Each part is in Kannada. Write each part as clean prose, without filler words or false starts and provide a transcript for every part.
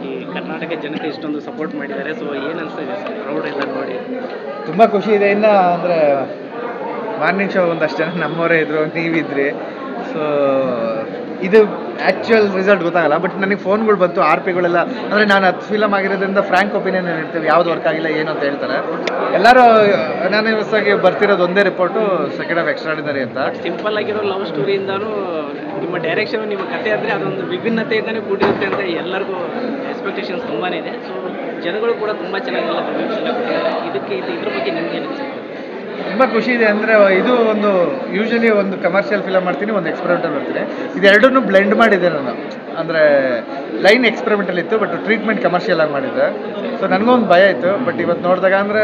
ಈ ಕರ್ನಾಟಕ ಜನತೆ ಇಷ್ಟೊಂದು ಸಪೋರ್ಟ್ ಮಾಡಿದ್ದಾರೆ. ಸೊ ಏನು ಅನಿಸ್ತಾ ಇದೆ ಸರ್ ಕ್ರೌಡ್ ಎಲ್ಲ ನೋಡಿ? ತುಂಬ ಖುಷಿ ಇದೆ. ಇನ್ನು ಅಂದರೆ ಮಾರ್ನಿಂಗ್ ಶೋ ಒಂದಷ್ಟು ಜನ ನಮ್ಮವರೇ ಇದ್ದರು, ನೀವಿದ್ರಿ. ಸೊ ಇದು ಆ್ಯಕ್ಚುಯಲ್ ರಿಸಲ್ಟ್ ಗೊತ್ತಾಗಲ್ಲ, ಬಟ್ ನನಗೆ ಫೋನ್ಗಳು ಬಂತು, ಆರ್ ಪಿಗಳೆಲ್ಲ. ಅಂದರೆ ನಾನು 10 ಫಿಲಮ್ ಆಗಿರೋದ್ರಿಂದ ಫ್ರ್ಯಾಂಕ್ ಒಪಿನಿಯನ್ ಹೇಳ್ತೀವಿ, ಯಾವುದು ವರ್ಕ್ ಆಗಿಲ್ಲ ಏನು ಅಂತ ಹೇಳ್ತಾರೆ ಎಲ್ಲರೂ. ನಾನು ಹೊಸಾಗಿ ಬರ್ತಿರೋದು ಒಂದೇ ರಿಪೋರ್ಟು, ಸೆಕೆಂಡ್ ಆಫ್ ಎಕ್ಸ್ಟ್ರಾಡಿನರಿ ಅಂತ. ಸಿಂಪಲ್ ಆಗಿರೋ ಲವ್ ಸ್ಟೋರಿಯಿಂದನೂ ನಿಮ್ಮ ಡೈರೆಕ್ಷನ್, ನಿಮ್ಮ ಕಥೆ ಅಂದರೆ ಅದೊಂದು ವಿಭಿನ್ನತೆಯಿಂದನೇ ಕೂಡಿರುತ್ತೆ ಅಂತ ಎಲ್ಲರಿಗೂ ಎಕ್ಸ್ಪೆಕ್ಟೇಷನ್ಸ್ ತುಂಬಾ ಇದೆ. ಸೊ ಜನಗಳು ಕೂಡ ತುಂಬ ಚೆನ್ನಾಗೆಲ್ಲ ರಿವ್ಯೂಸ್ ಎಲ್ಲ ಕೊಟ್ಟಿದ್ದಾರೆ. ಇದ್ರ ಬಗ್ಗೆ ನಿಮ್ಗೆ ಅನಿಸುತ್ತೆ? ತುಂಬ ಖುಷಿ ಇದೆ. ಅಂದರೆ ಇದು ಒಂದು ಯೂಶಲಿ ಒಂದು ಕಮರ್ಷಿಯಲ್ ಫಿಲಮ್ ಮಾಡ್ತೀನಿ, ಒಂದು ಎಕ್ಸ್ಪೆರಿಮೆಂಟಲ್ ಮಾಡ್ತೀನಿ. ಇದೆರಡನ್ನೂ ಬ್ಲೆಂಡ್ ಮಾಡಿದ್ದೆ ನಾನು. ಅಂದರೆ ಲೈನ್ ಎಕ್ಸ್ಪೆರಿಮೆಂಟಲ್ ಇತ್ತು, ಬಟ್ ಟ್ರೀಟ್ಮೆಂಟ್ ಕಮರ್ಷಿಯಲ್ ಆಗಿ ಮಾಡಿದ್ದೆ. ಸೊ ನನಗೊಂದು ಭಯ ಇತ್ತು, ಬಟ್ ಇವತ್ತು ನೋಡಿದಾಗ ಅಂದರೆ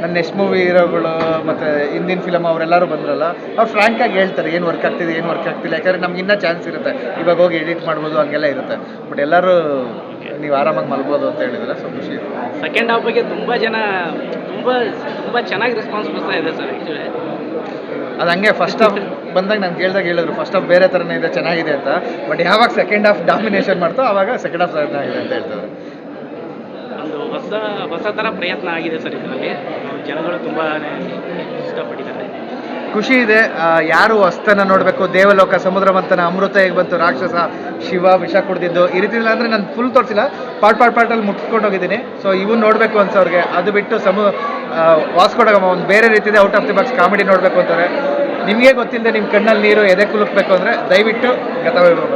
ನನ್ನ ನೆಕ್ಸ್ಟ್ ಮೂವಿ ಹೀರೋಗಳು ಮತ್ತು ಹಿಂದಿನ ಫಿಲಮ್ ಅವರೆಲ್ಲರೂ ಬಂದ್ರಲ್ಲ, ಅವ್ರು ಫ್ರ್ಯಾಂಕಾಗಿ ಹೇಳ್ತಾರೆ ಏನು ವರ್ಕ್ ಆಗ್ತಿದೆ, ಏನು ವರ್ಕ್ ಆಗ್ತಿಲ್ಲ. ಯಾಕಂದರೆ ನಮ್ಗೆ ಇನ್ನೂ ಚಾನ್ಸ್ ಇರುತ್ತೆ, ಇವಾಗ ಹೋಗಿ ಎಡಿಟ್ ಮಾಡ್ಬೋದು, ಹಂಗೆಲ್ಲ ಇರುತ್ತೆ. ಬಟ್ ಎಲ್ಲರೂ ನೀವು ಆರಾಮಾಗಿ ಮಲ್ಬೋದು ಅಂತ ಹೇಳಿದ್ರೆ ಸೊ ಖುಷಿ ಇದೆ. ಸೆಕೆಂಡ್ ಹಾಫ್ ಬಗ್ಗೆ ತುಂಬ ಜನ ತುಂಬ ಚೆನ್ನಾಗಿ ರೆಸ್ಪಾನ್ಸ್ ಬರ್ತಾ ಇದೆ ಸರ್. ಆ್ಯಕ್ಚುಲಿ ಅದು ಹಂಗೆ ಫಸ್ಟ್ ಹಾಫ್ ಬಂದಾಗ ನಾನು ಕೇಳಿದಾಗ ಹೇಳಿದ್ರು ಫಸ್ಟ್ ಹಾಫ್ ಬೇರೆ ಥರನೇ ಇದೆ, ಚೆನ್ನಾಗಿದೆ ಅಂತ. ಬಟ್ ಯಾವಾಗ ಸೆಕೆಂಡ್ ಹಾಫ್ ಡಾಮಿನೇಷನ್ ಮಾಡ್ತೋ ಆವಾಗ ಸೆಕೆಂಡ್ ಹಾಫ್ ಚೆನ್ನಾಗಿದೆ ಅಂತ ಹೇಳ್ತಾರೆ. ಒಂದು ಹೊಸ ಥರ ಪ್ರಯತ್ನ ಆಗಿದೆ ಸರ್ ಇದರಲ್ಲಿ. ಜನಗಳು ತುಂಬಾ ಇಷ್ಟಪಟ್ಟಿದ್ದಾರೆ. ಖುಷಿ ಇದೆ. ಯಾರು ಹೊಸ್ತನ ನೋಡಬೇಕು, ದೇವಲೋಕ, ಸಮುದ್ರ ಮಂಥನ, ಅಮೃತ ಹೇಗೆ ಬಂತು, ರಾಕ್ಷಸ, ಶಿವ ವಿಷ ಕುಡ್ದಿದ್ದು, ಈ ರೀತಿ ಇಲ್ಲ. ಅಂದರೆ ನಾನು ಫುಲ್ ತೋರಿಸಿಲ್ಲ, ಪಾರ್ಟಲ್ಲಿ ಮುಟ್ಕೊಂಡು ಹೋಗಿದ್ದೀನಿ. ಸೊ ಇವನು ನೋಡಬೇಕು ಅನ್ಸೋರಿಗೆ. ಅದು ಬಿಟ್ಟು ವಾಸ್ಕೋಡಗಮ ಒಂದು ಬೇರೆ ರೀತಿದೆ, out of the box comedy ನೋಡಬೇಕು ಅಂತಾರೆ. ನಿಮಗೆ ಗೊತ್ತಿಲ್ಲದೆ ನಿಮ್ಮ ಕಣ್ಣಲ್ಲಿ ನೀರು ಎದೆ ಕುಲುಕಬೇಕು ಅಂದರೆ ದಯವಿಟ್ಟು ಗತವೈಭವ.